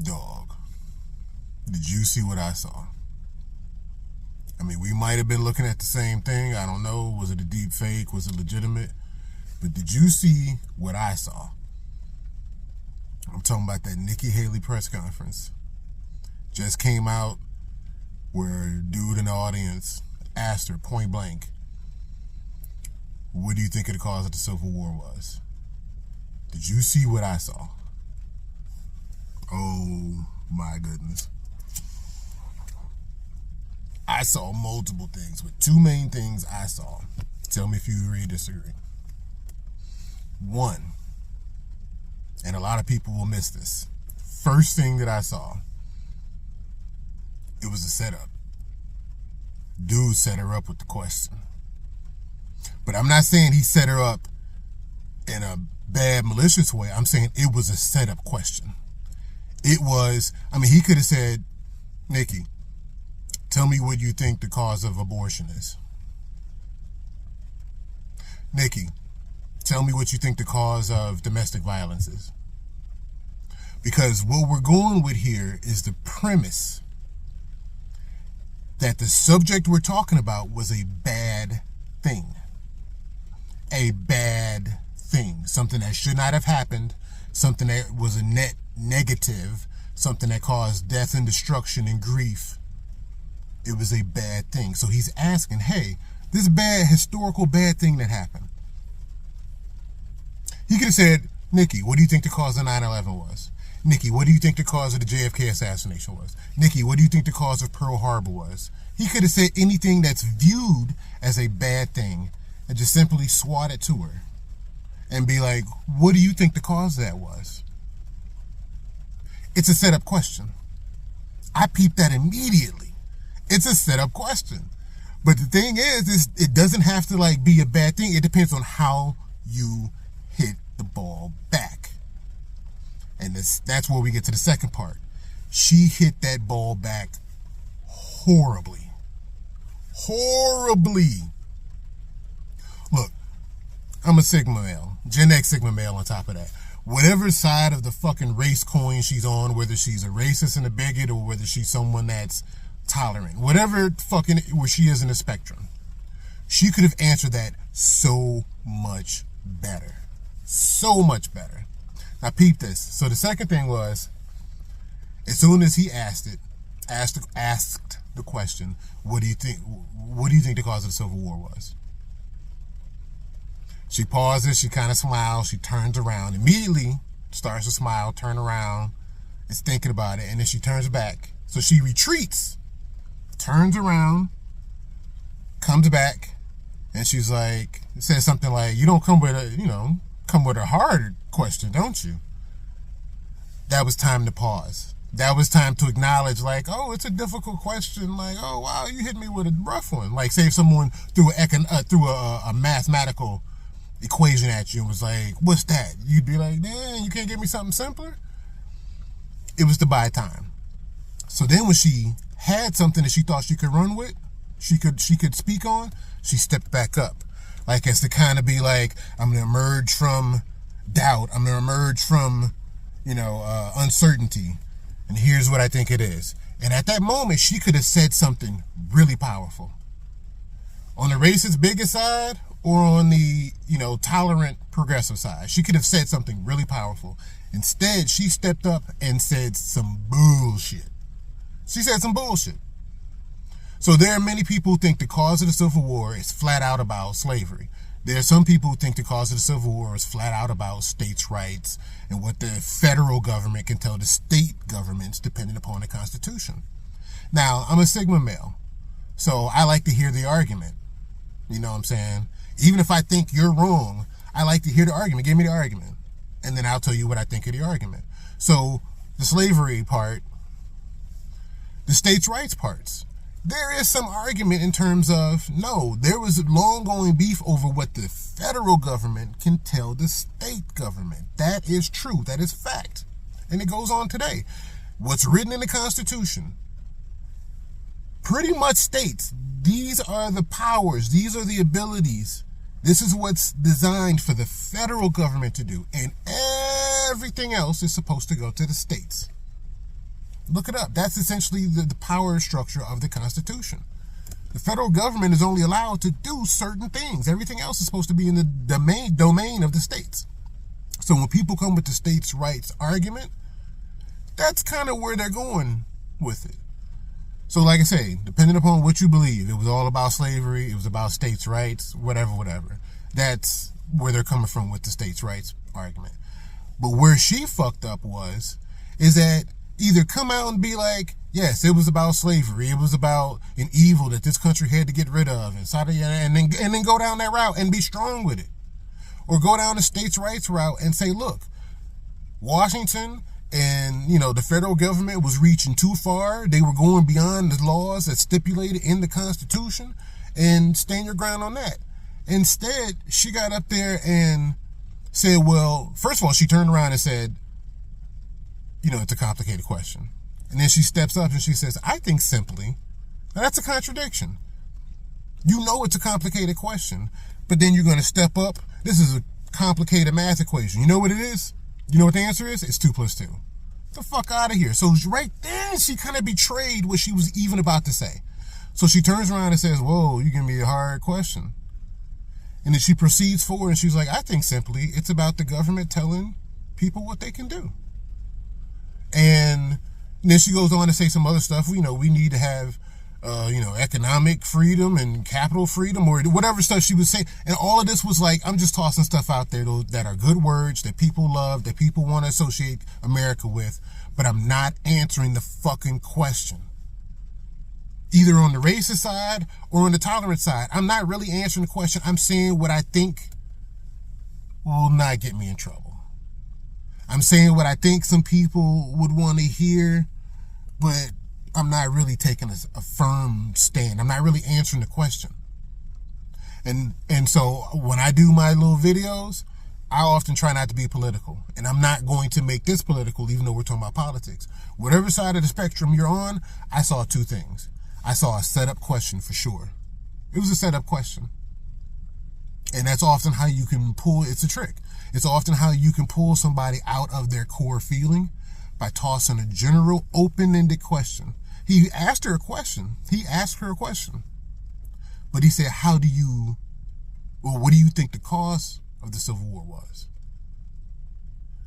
Dog, did you see what I saw? I mean, we might have been looking at the same thing. I don't know. Was it a deep fake? Was it legitimate? But did you see what I saw? I'm talking about that Nikki Haley press conference. Just came out where a dude in the audience asked her point blank, what do you think of the cause of the Civil War was? Did you see what I saw? Oh my goodness. I saw multiple things, but two main things I saw. Tell me if you agree or disagree. One, and a lot of people will miss this. First thing that I saw, it was a setup. Dude set her up with the question. But I'm not saying he set her up in a bad, malicious way. I'm saying it was a setup question. It was, he could have said, Nikki, tell me what you think the cause of abortion is. Nikki, tell me what you think the cause of domestic violence is. Because what we're going with here is the premise that the subject we're talking about was a bad thing. A bad thing. Something that should not have happened. Something that was a net negative. Something that caused death and destruction and grief. It was a bad thing. So he's asking, hey, this bad, historical bad thing that happened. He could have said, Nikki, what do you think the cause of 9/11 was? Nikki, what do you think the cause of the JFK assassination was? Nikki, what do you think the cause of Pearl Harbor was? He could have said anything that's viewed as a bad thing and just simply swat it to her and be like, what do you think the cause of that was? It's a setup question. I peeped that immediately. It's a setup question. But the thing is it doesn't have to be a bad thing. It depends on how you hit the ball back. And that's where we get to the second part. She hit that ball back horribly. Horribly. Look, I'm a Sigma male. Gen X Sigma male on top of that. Whatever side of the fucking race coin she's on, whether she's a racist and a bigot or whether she's someone that's tolerant, whatever fucking where she is in the spectrum, she could have answered that so much better. So much better. Now peep this. So the second thing was, as soon as he asked the question, what do you think the cause of the Civil War was? She pauses, she kind of smiles, she turns around, immediately starts to smile, turn around, is thinking about it, and then she turns back. So she retreats, turns around, comes back, and she's like, says something like, you don't come with a hard question, don't you? That was time to pause. That was time to acknowledge, oh, it's a difficult question. Oh, wow, you hit me with a rough one. Say if someone threw a mathematical equation at you and was like, what's that? You'd be like, damn, you can't give me something simpler? It was to buy time. So then when she had something that she thought she could run with, she could speak on, she stepped back up. As to kind of be like, I'm going to emerge from doubt. I'm going to emerge from, uncertainty. And here's what I think it is. And at that moment, she could have said something really powerful. On the racist bigot side or on the, tolerant progressive side. She could have said something really powerful. Instead, she stepped up and said some bullshit. She said some bullshit. So there are many people who think the cause of the Civil War is flat out about slavery. There are some people who think the cause of the Civil War is flat out about states' rights and what the federal government can tell the state governments depending upon the Constitution. Now, I'm a Sigma male, so I like to hear the argument. You know what I'm saying? Even if I think you're wrong, I like to hear the argument. Give me the argument. And then I'll tell you what I think of the argument. So the slavery part, the states' rights parts, there is some argument in terms of, no, there was a long-going beef over what the federal government can tell the state government. That is true. That is fact. And it goes on today. What's written in the Constitution pretty much states these are the powers, these are the abilities. This is what's designed for the federal government to do. And everything else is supposed to go to the states. Look it up. That's essentially the power structure of the Constitution. The federal government is only allowed to do certain things. Everything else is supposed to be in the domain of the states. So when people come with the states' rights argument, that's kind of where they're going with it. So like I say, depending upon what you believe, it was all about slavery, it was about states' rights, whatever. That's where they're coming from with the states' rights argument. But where she fucked up is that either come out and be like, yes, it was about slavery, it was about an evil that this country had to get rid of, and then go down that route and be strong with it. Or go down the states' rights route and say, look, Washington and, the federal government was reaching too far. They were going beyond the laws that's stipulated in the Constitution, and stand your ground on that. Instead, she got up there and said, well, first of all, she turned around and said, it's a complicated question. And then she steps up and she says, I think simply. Now that's a contradiction. It's a complicated question, but then you're going to step up. This is a complicated math equation. You know what it is? You know what the answer is? It's 2 + 2. Get the fuck out of here. So right then, she kind of betrayed what she was even about to say. So she turns around and says, whoa, you're giving me a hard question. And then she proceeds forward and she's like, I think simply it's about the government telling people what they can do. And then she goes on to say some other stuff. We need to have, economic freedom and capital freedom, or whatever stuff she was saying. And all of this was like, I'm just tossing stuff out there that are good words that people love, that people want to associate America with, but I'm not answering the fucking question. Either on the racist side or on the tolerant side. I'm not really answering the question. I'm saying what I think will not get me in trouble. I'm saying what I think some people would want to hear, but I'm not really taking a firm stand. I'm not really answering the question. And so when I do my little videos, I often try not to be political. And I'm not going to make this political, even though we're talking about politics. Whatever side of the spectrum you're on, I saw 2 things. I saw a setup question for sure. It was a setup question. And that's often how you can it's a trick. It's often how you can pull somebody out of their core feeling by tossing a general, open-ended question. He asked her a question. He asked her a question. But he said, what do you think the cause of the Civil War was?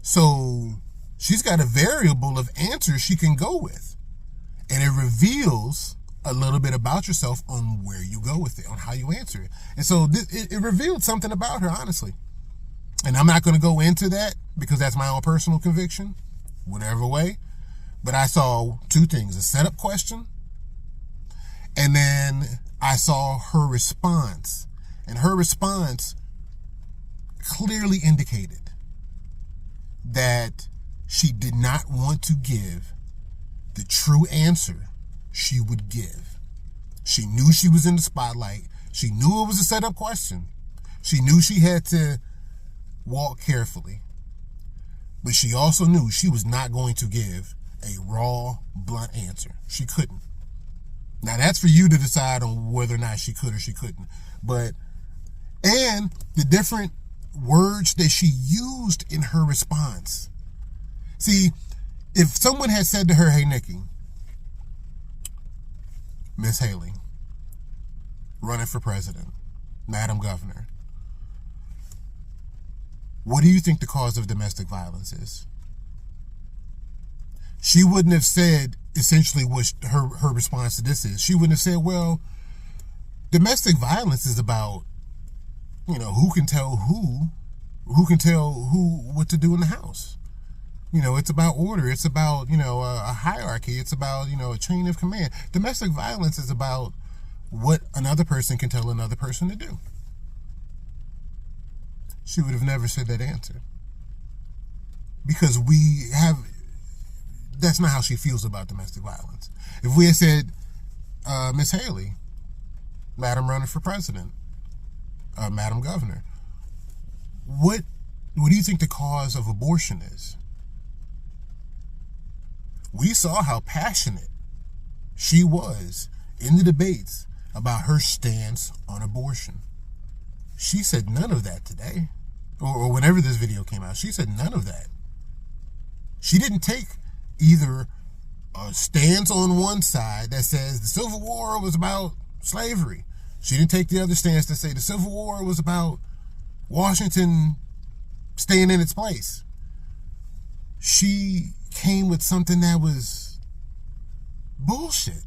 So she's got a variable of answers she can go with. And it reveals a little bit about yourself on where you go with it, on how you answer it. And so it revealed something about her, honestly. And I'm not going to go into that because that's my own personal conviction, whatever way. But I saw 2 things, a setup question, and then I saw her response. And her response clearly indicated that she did not want to give the true answer she would give. She knew she was in the spotlight. She knew it was a setup question. She knew she had to walk carefully. But she also knew she was not going to give a raw, blunt answer. She couldn't. Now that's for you to decide on whether or not she could or she couldn't. And the different words that she used in her response. See, if someone had said to her, hey, Nikki, Miss Haley, running for president, Madam Governor, what do you think the cause of domestic violence is? She wouldn't have said essentially what her response to this is. She wouldn't have said, well, domestic violence is about, who can tell who what to do in the house. It's about order. It's about, a hierarchy. It's about, a chain of command. Domestic violence is about what another person can tell another person to do. She would have never said that answer. Because that's not how she feels about domestic violence. If we had said, Miss Haley, Madam running for president, Madam Governor, what do you think the cause of abortion is? We saw how passionate she was in the debates about her stance on abortion. She said none of that today, or whenever this video came out. She said none of that. She didn't take either stance on one side that says the Civil War was about slavery. She didn't take the other stance to say the Civil War was about Washington staying in its place. She came with something that was bullshit.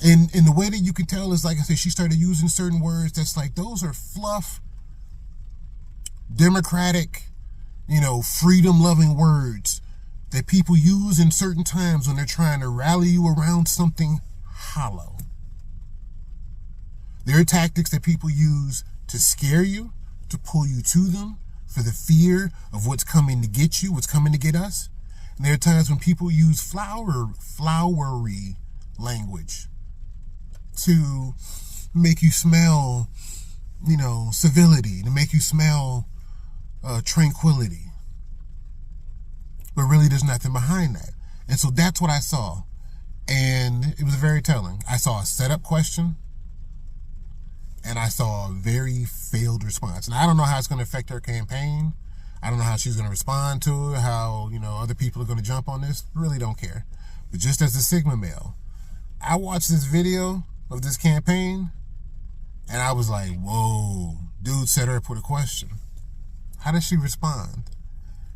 And the way that you can tell is, like I said, she started using certain words that's like, those are fluff, democratic, freedom-loving words that people use in certain times when they're trying to rally you around something hollow. There are tactics that people use to scare you, to pull you to them, for the fear of what's coming to get you, what's coming to get us. And there are times when people use flowery language to make you smell, civility, to make you smell tranquility. But really, there's nothing behind that. And so that's what I saw. And it was very telling. I saw a setup question, and I saw a very failed response. And I don't know how it's going to affect her campaign. I don't know how she's going to respond to it, how, other people are going to jump on this. Really don't care. But just as a Sigma male, I watched this video of this campaign, and I was like, whoa, dude set her up with a question. How does she respond?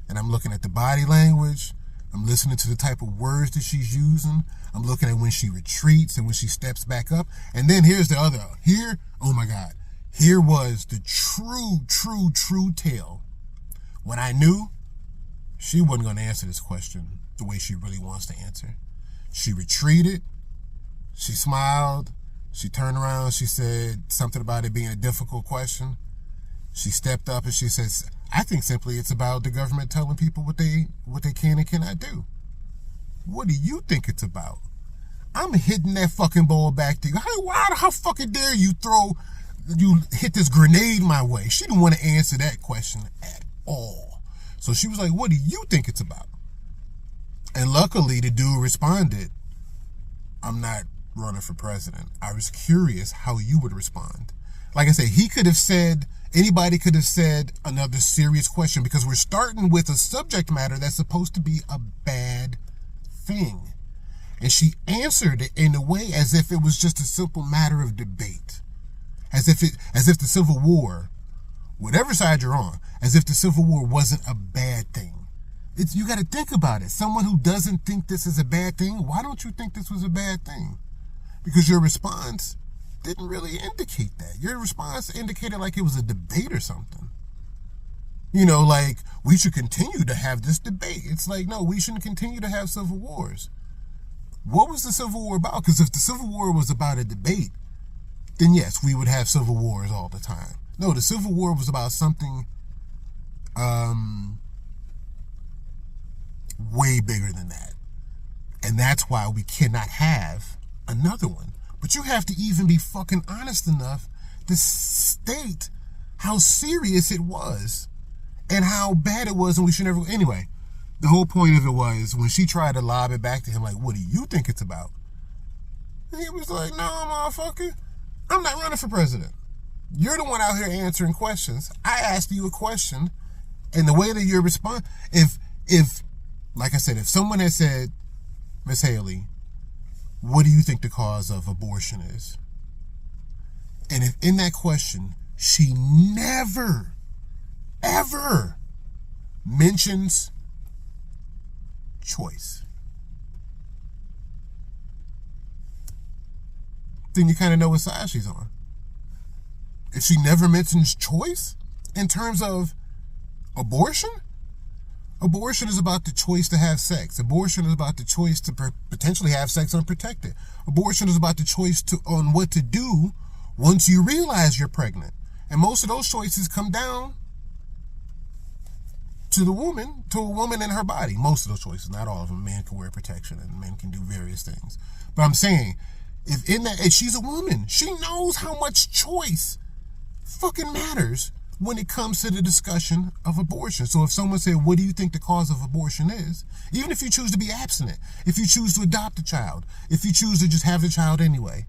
And I'm looking at the body language. I'm listening to the type of words that she's using. I'm looking at when she retreats and when she steps back up. And then here's the other. Oh my God. Here was the true tale. When I knew she wasn't going to answer this question the way she really wants to answer. She retreated. She smiled. She turned around. She said something about it being a difficult question. She stepped up and she says, I think simply it's about the government telling people what they can and cannot do. What do you think it's about? I'm hitting that fucking ball back to you. How fucking dare you hit this grenade my way? She didn't want to answer that question at all. So she was like, what do you think it's about? And luckily the dude responded, I'm not running for president. I was curious how you would respond. Like I said, anybody could have said another serious question, because we're starting with a subject matter that's supposed to be a bad thing. And she answered it in a way as if it was just a simple matter of debate. As if the Civil War, whatever side you're on, as if the Civil War wasn't a bad thing. You got to think about it. Someone who doesn't think this is a bad thing, why don't you think this was a bad thing? Because your response didn't really indicate that. Your response indicated like it was a debate or something. Like, we should continue to have this debate. It's like, no, we shouldn't continue to have civil wars. What was the Civil War about? Because if the Civil War was about a debate, then yes, we would have civil wars all the time. No, the Civil War was about something way bigger than that. And that's why we cannot have another one. But you have to even be fucking honest enough to state how serious it was and how bad it was, and we should never... Anyway, the whole point of it was when she tried to lob it back to him, like, what do you think it's about? And he was like, no, motherfucker, I'm not running for president. You're the one out here answering questions. I asked you a question, and the way that you're responding... If, like I said, if someone had said, Miss Haley, what do you think the cause of abortion is? And if in that question, she never, ever mentions choice, then you kind of know what side she's on. If she never mentions choice in terms of abortion, abortion is about the choice to have sex. Abortion is about the choice to potentially have sex unprotected. Abortion is about the choice on what to do once you realize you're pregnant. And most of those choices come down to a woman in her body. Most of those choices, not all of them. Men can wear protection and men can do various things. But I'm saying, if she's a woman, she knows how much choice fucking matters when it comes to the discussion of abortion. So if someone said, what do you think the cause of abortion is? Even if you choose to be abstinent, if you choose to adopt a child, if you choose to just have the child anyway,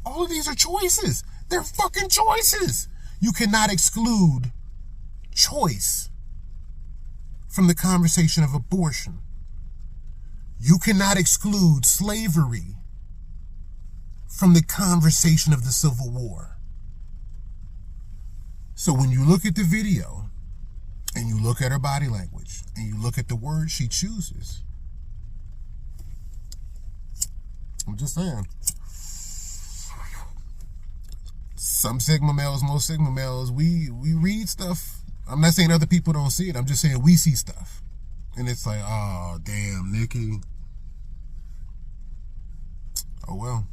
all of these are choices. They're fucking choices. You cannot exclude choice from the conversation of abortion. You cannot exclude slavery from the conversation of the Civil War. So when you look at the video and you look at her body language and you look at the words she chooses, I'm just saying, some Sigma males, most Sigma males, we read stuff. I'm not saying other people don't see it. I'm just saying we see stuff. And it's like, oh, damn, Nikki. Oh, well.